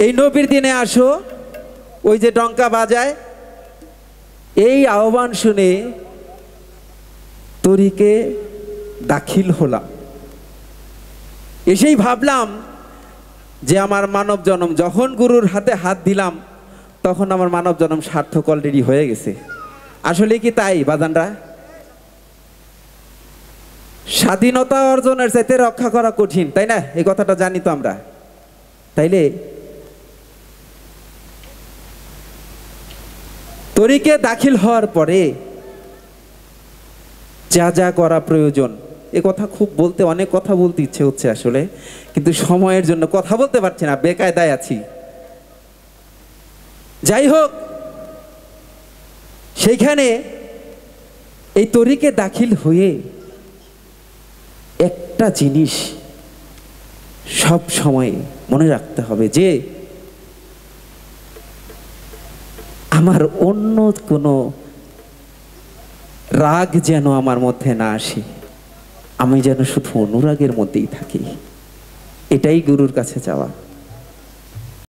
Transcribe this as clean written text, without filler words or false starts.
এই নবীর দিনে আসো, ওই যে ডঙ্কা বাজায়, এই আহ্বান শুনে তরিকে দাখিল হলাম। এসেই ভাবলাম যে আমার মানব জন্ম, যখন গুরুর হাতে হাত দিলাম তখন আমার মানব জন্ম সার্থক অলরেডি হয়ে গেছে। আসলে কি তাই বাজানরা? স্বাধীনতা অর্জনের চাইতে রক্ষা করা কঠিন, তাই না? এই কথাটা জানি তো আমরা। তাইলে তরিকে দাখিল হওয়ার পরে যা যা করা প্রয়োজন, এ কথা খুব বলতে, অনেক কথা বলতে ইচ্ছে হচ্ছে আসলে, কিন্তু সময়ের জন্য কথা বলতে পারছি না, বেকায়দায় আছি। যাই হোক, সেইখানে এই তরিকে দাখিল হয়ে একটা জিনিস সব সময় মনে রাখতে হবে যে আমার অন্য কোনো রাগ যেন আমার মধ্যে না আসে, আমি যেন শুধু অনুরাগের মধ্যেই থাকি। এটাই গুরুর কাছে চাওয়া।